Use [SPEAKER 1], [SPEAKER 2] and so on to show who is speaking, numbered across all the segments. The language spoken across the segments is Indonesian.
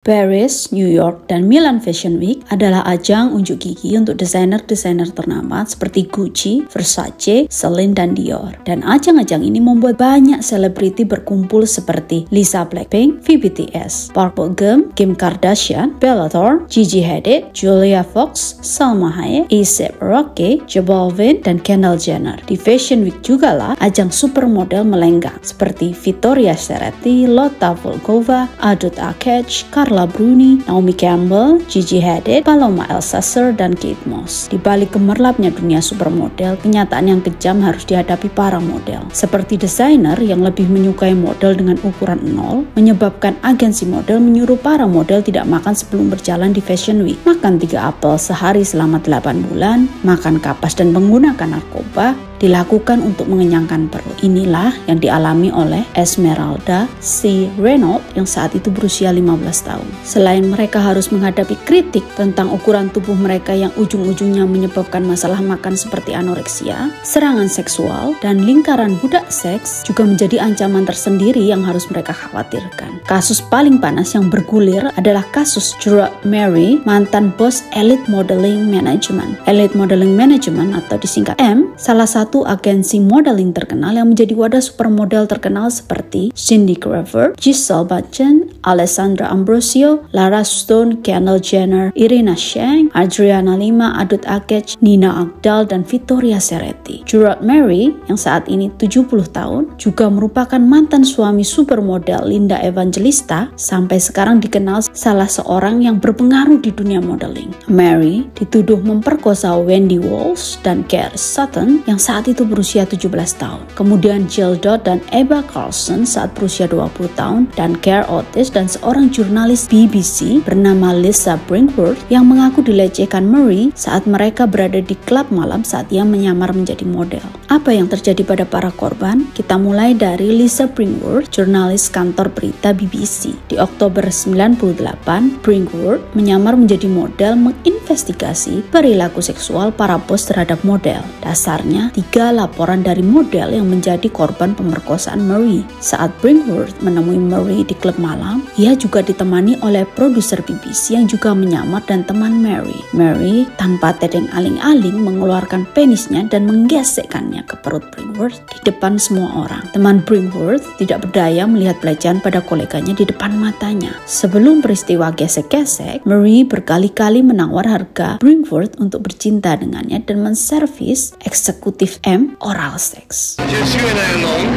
[SPEAKER 1] Paris, New York, dan Milan Fashion Week adalah ajang unjuk gigi untuk desainer-desainer ternama seperti Gucci, Versace, Celine, dan Dior. Dan ajang-ajang ini membuat banyak selebriti berkumpul seperti Lisa Blackpink, BTS, Park Bo Gum, Kim Kardashian, Bella Thorne, Gigi Hadid, Julia Fox, Salma Hayek, A$AP Rocky, J Balvin, dan Kendall Jenner. Di Fashion Week juga lah ajang supermodel melenggang seperti Victoria Secret, Lotte Volkova, Adut Akech, Carla Bruni, Naomi Campbell, Gigi Hadid, Paloma Alcacer, dan Kate Moss. Di balik gemerlapnya dunia supermodel, kenyataan yang kejam harus dihadapi para model. Seperti desainer yang lebih menyukai model dengan ukuran 0, menyebabkan agensi model menyuruh para model tidak makan sebelum berjalan di Fashion Week. Makan 3 apel sehari selama 8 bulan, makan kapas dan menggunakan narkoba, dilakukan untuk mengenyangkan perut. Inilah yang dialami oleh Esmeralda C. Renaud yang saat itu berusia 15 tahun. Selain mereka harus menghadapi kritik tentang ukuran tubuh mereka yang ujung-ujungnya menyebabkan masalah makan seperti anoreksia, serangan seksual, dan lingkaran budak seks juga menjadi ancaman tersendiri yang harus mereka khawatirkan. Kasus paling panas yang bergulir adalah kasus Gerard Mary, mantan bos Elite Modeling Management. Elite Modeling Management atau disingkat M, salah satu agensi modeling terkenal yang menjadi wadah supermodel terkenal seperti Cindy Crawford, Gisele Bündchen, Alessandra Ambrosio, Lara Stone, Kendall Jenner, Irina Shayk, Adriana Lima, Adut Akech, Nina Agdal, dan Victoria Secret. Gerard Mary yang saat ini 70 tahun juga merupakan mantan suami supermodel Linda Evangelista, sampai sekarang dikenal salah seorang yang berpengaruh di dunia modeling. Mary dituduh memperkosa Wendy Walsh dan Keir Sutton yang saat itu berusia 17 tahun. Kemudian Jill Dodd dan Eva Carlson saat berusia 20 tahun, dan Claire Otis dan seorang jurnalis BBC bernama Lisa Brinkworth yang mengaku dilecehkan Murray saat mereka berada di klub malam saat ia menyamar menjadi model. Apa yang terjadi pada para korban? Kita mulai dari Lisa Brinkworth, jurnalis kantor berita BBC. Di Oktober 98, Brinkworth menyamar menjadi model menginvestigasi perilaku seksual para bos terhadap model. Dasarnya, 3 laporan dari model yang menjadi korban pemerkosaan Murray. Saat Brinkworth menemui Murray di klub malam, ia juga ditemani oleh produser BBC yang juga menyamar dan teman Murray. Murray tanpa tedeng aling-aling mengeluarkan penisnya dan menggesekkannya ke perut Brinkworth di depan semua orang. Teman Brinkworth tidak berdaya melihat pelecehan pada koleganya di depan matanya. Sebelum peristiwa gesek-gesek, Murray berkali-kali menawar harga Brinkworth untuk bercinta dengannya dan menservis eksekutif M oral sex.
[SPEAKER 2] Just you and I alone.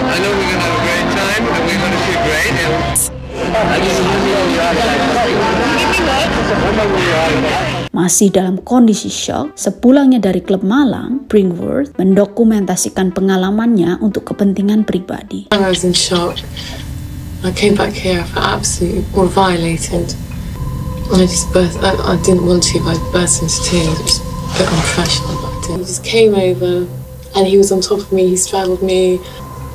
[SPEAKER 2] I know we're gonna have a great time and we're gonna feel great.
[SPEAKER 1] Masih dalam kondisi shock, sepulangnya dari klub malam, Brinkworth mendokumentasikan pengalamannya untuk kepentingan pribadi.
[SPEAKER 3] I was in shock. I came back here, I felt absolutely violated. I didn't want to, but I burst into tears. It was a bit unprofessional, but I did. He just came over and he was on top of me, he straddled me,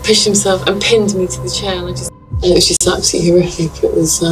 [SPEAKER 3] pushed himself and pinned me to the chair, and it was just absolutely horrific. It was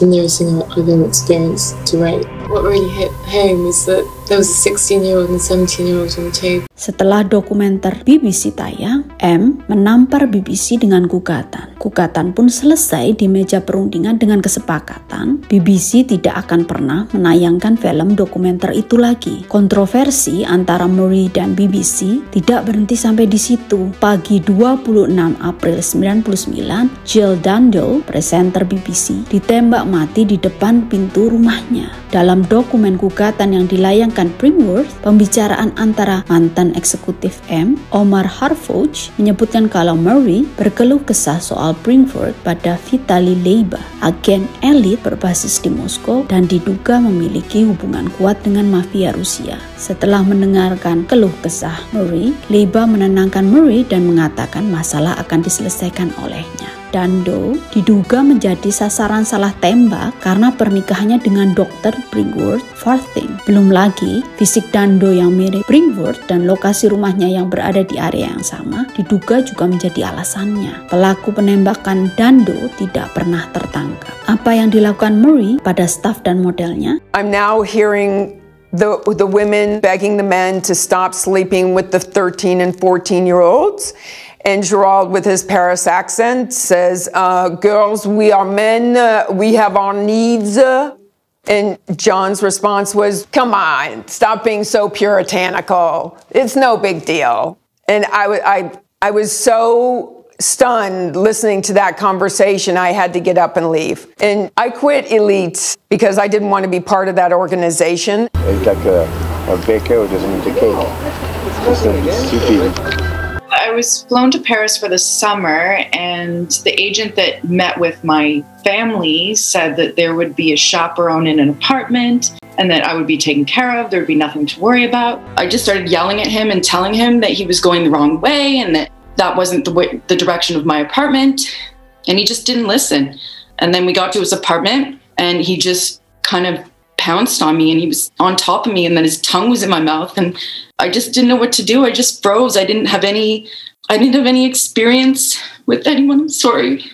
[SPEAKER 3] the nearest thing I've ever experienced to rape. What really hit home was that there was a 16-year-old and a 17-year-old on the table.
[SPEAKER 1] Setelah dokumenter BBC tayang, M menampar BBC dengan gugatan. Gugatan pun selesai di meja perundingan dengan kesepakatan BBC tidak akan pernah menayangkan film dokumenter itu lagi. Kontroversi antara Murray dan BBC tidak berhenti sampai di situ. Pagi 26 April 99, Jill Dando, presenter BBC, ditembak mati di depan pintu rumahnya. Dalam dokumen gugatan yang dilayangkan Brinkworth, pembicaraan antara mantan eksekutif M, Omar Harfouch, menyebutkan kalau Murray berkeluh kesah soal Brinkworth pada Vitali Leiba, agen elit berbasis di Moskow dan diduga memiliki hubungan kuat dengan mafia Rusia. Setelah mendengarkan keluh kesah Murray, Leiba menenangkan Murray dan mengatakan masalah akan diselesaikan olehnya. Dando diduga menjadi sasaran salah tembak karena pernikahannya dengan Dr. Brinkworth Farthing. Belum lagi fisik Dando yang mirip Brinkworth dan lokasi rumahnya yang berada di area yang sama diduga juga menjadi alasannya. Pelaku penembakan Dando tidak pernah tertangkap. Apa yang dilakukan Murray pada staf dan modelnya?
[SPEAKER 4] I'm now hearing the women begging the men to stop sleeping with the 13 and 14-year-olds. And Gerald, with his Paris accent, says, girls, we are men, we have our needs. And John's response was, come on, stop being so puritanical. It's no big deal. And I was so stunned listening to that conversation, I had to get up and leave. And I quit Elite because I didn't want to be part of that organization.
[SPEAKER 5] It's like a baker who doesn't eat the cake. It's stupid.
[SPEAKER 6] I was flown to Paris for the summer, and the agent that met with my family said that there would be a chaperone in an apartment and that I would be taken care of. There would be nothing to worry about. I just started yelling at him and telling him that he was going the wrong way and that wasn't the direction of my apartment, and he just didn't listen. And then we got to his apartment, and he just kind of pounced on me, and he was on top of me, and then his tongue was in my mouth, and I just didn't know what to do. I just froze. I didn't have any experience with anyone. I'm sorry.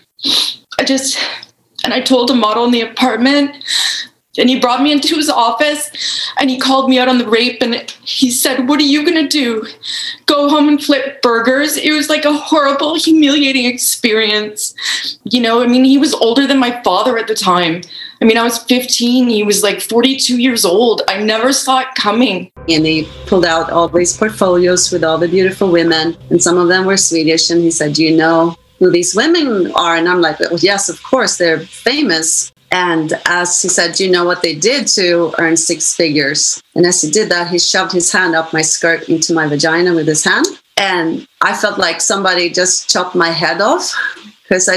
[SPEAKER 6] I told a model in the apartment, and he brought me into his office, and he called me out on the rape, and he said, what are you going to do? Go home and flip burgers? It was like a horrible, humiliating experience. You know, I mean, he was older than my father at the time. I mean, I was 15. He was like 42 years old. I never saw it coming.
[SPEAKER 7] And he pulled out all these portfolios with all the beautiful women, and some of them were Swedish. And he said, do you know who these women are? And I'm like, well, yes, of course, they're famous. And as he said, do you know what they did to earn 6 figures? And as he did that, he shoved his hand up my skirt into my vagina with his hand. And I felt like somebody just chopped my head off, because I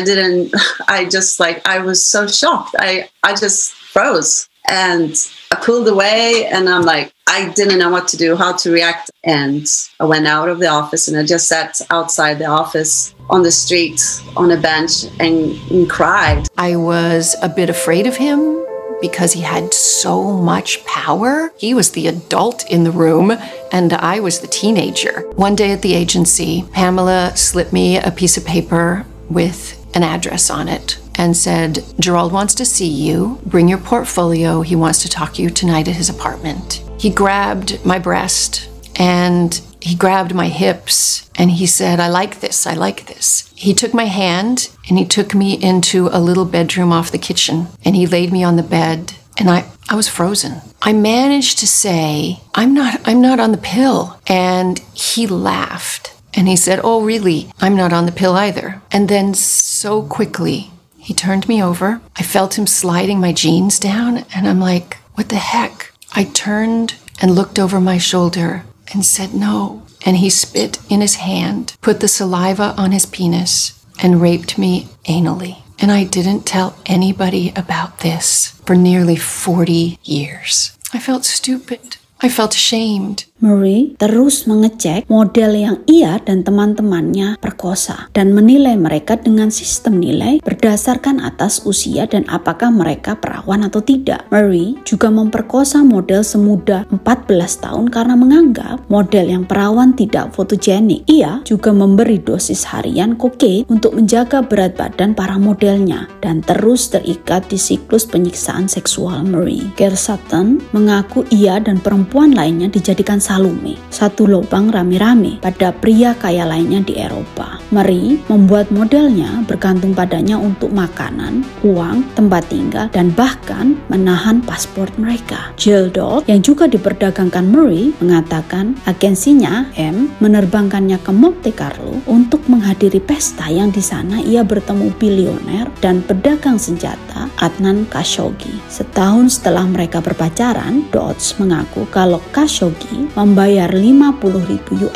[SPEAKER 7] was so shocked. I just froze, and I pulled away, and I'm like, I didn't know what to do, how to react. And I went out of the office, and I just sat outside the office on the street on a bench and cried.
[SPEAKER 8] I was a bit afraid of him because he had so much power. He was the adult in the room, and I was the teenager. One day at the agency, Pamela slipped me a piece of paper with an address on it and said, Gerald wants to see you. Bring your portfolio. He wants to talk to you tonight at his apartment. He grabbed my breast and he grabbed my hips and he said, I like this, I like this. He took my hand and he took me into a little bedroom off the kitchen and he laid me on the bed and I was frozen. I managed to say, I'm not on the pill. And he laughed and he said, oh, really? I'm not on the pill either. And then so quickly, he turned me over. I felt him sliding my jeans down and I'm like, what the heck? I turned and looked over my shoulder and said no. And he spit in his hand, put the saliva on his penis, and raped me anally. And I didn't tell anybody about this for nearly 40 years. I felt stupid. I felt ashamed.
[SPEAKER 1] Marie terus mengecek model yang ia dan teman-temannya perkosa dan menilai mereka dengan sistem nilai berdasarkan atas usia dan apakah mereka perawan atau tidak. Marie juga memperkosa model semuda 14 tahun karena menganggap model yang perawan tidak fotogenik. Ia juga memberi dosis harian kokain untuk menjaga berat badan para modelnya dan terus terikat di siklus penyiksaan seksual Marie. Gail Sutton mengaku ia dan perempuan lainnya dijadikan Salome, satu lubang rame-rame pada pria kaya lainnya di Eropa. Marie membuat modelnya bergantung padanya untuk makanan, uang, tempat tinggal, dan bahkan menahan paspor mereka. Jill Dodd, yang juga diperdagangkan Marie, mengatakan agensinya M menerbangkannya ke Monte Carlo untuk menghadiri pesta yang di sana ia bertemu bilioner dan pedagang senjata Adnan Khashoggi. Setahun setelah mereka berpacaran, Dodds mengaku kalau Khashoggi membayar $50,000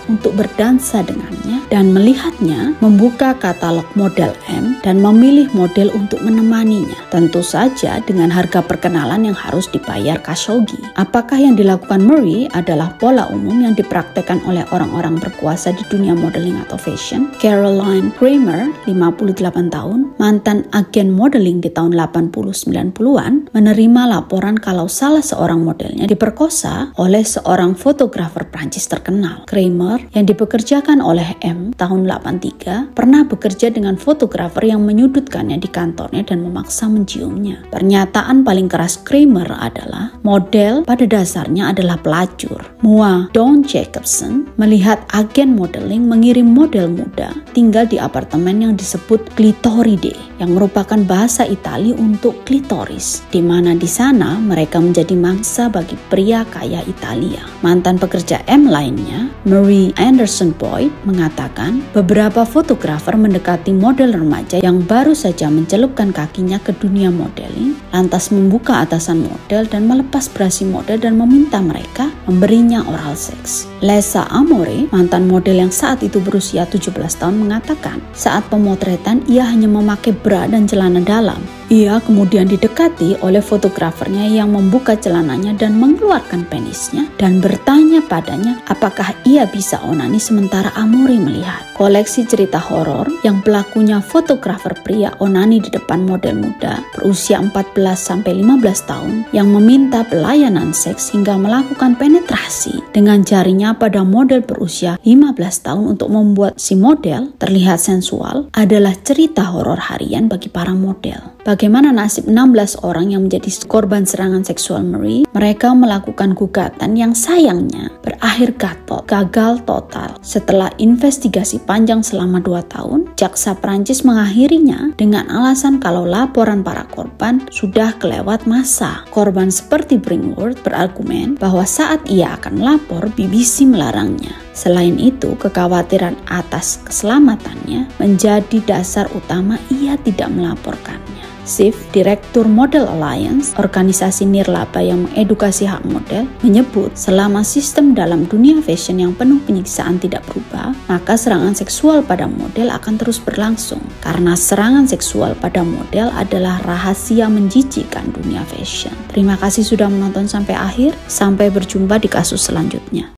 [SPEAKER 1] untuk berdansa dengannya dan melihatnya membuka katalog model M dan memilih model untuk menemaninya. Tentu saja dengan harga perkenalan yang harus dibayar Khashoggi. Apakah yang dilakukan Marie adalah pola umum yang dipraktekkan oleh orang-orang berkuasa di dunia modeling atau fashion? Caroline Kramer, 58 tahun, mantan agen modeling di tahun 80-90-an, menerima laporan kalau salah seorang modelnya diperkosa oleh seorang fotografer Prancis terkenal. Kramer yang dipekerjakan oleh M tahun 83 pernah bekerja dengan fotografer yang menyudutkannya di kantornya dan memaksa menciumnya. Pernyataan paling keras Kramer adalah model pada dasarnya adalah pelacur. Moa Dawn Jacobson melihat agen modeling mengirim model muda tinggal di apartemen yang disebut Clitoride, yang merupakan bahasa Itali untuk klitoris, di mana di sana mereka menjadi mangsa bagi pria kaya Italia. Mantan pekerja M lainnya, Marie Anderson Boyd, mengatakan beberapa fotografer mendekati model remaja yang baru saja mencelupkan kakinya ke dunia modeling, lantas membuka atasan model dan melepas brasi model dan meminta mereka memberinya oral seks. Lesa Amore, mantan model yang saat itu berusia 17 tahun, mengatakan saat pemotretan ia hanya memakai bra dan celana dalam. Ia kemudian didekati oleh fotografernya yang membuka celananya dan mengeluarkan penisnya dan bertanya padanya apakah ia bisa onani sementara Amore melihat. Koleksi cerita horor yang pelakunya fotografer pria onani di depan model muda berusia 14-15 tahun yang meminta pelayanan seks hingga melakukan penetrasi dengan jarinya pada model berusia 15 tahun untuk membuat si model terlihat sensual adalah cerita horor harian bagi para model. Bagaimana nasib 16 orang yang menjadi korban serangan seksual Marie? Mereka melakukan gugatan yang sayangnya berakhir gagal total. Setelah investigasi panjang selama 2 tahun, jaksa Prancis mengakhirinya dengan alasan kalau laporan para korban sudah kelewat masa. Korban seperti Bringworth berargumen bahwa saat ia akan melapor, BBC melarangnya. Selain itu, kekhawatiran atas keselamatannya menjadi dasar utama ia tidak melaporkannya. Sif, Direktur Model Alliance, organisasi nirlaba yang mengedukasi hak model, menyebut selama sistem dalam dunia fashion yang penuh penyiksaan tidak berubah, maka serangan seksual pada model akan terus berlangsung. Karena serangan seksual pada model adalah rahasia menjijikkan dunia fashion. Terima kasih sudah menonton sampai akhir. Sampai berjumpa di kasus selanjutnya.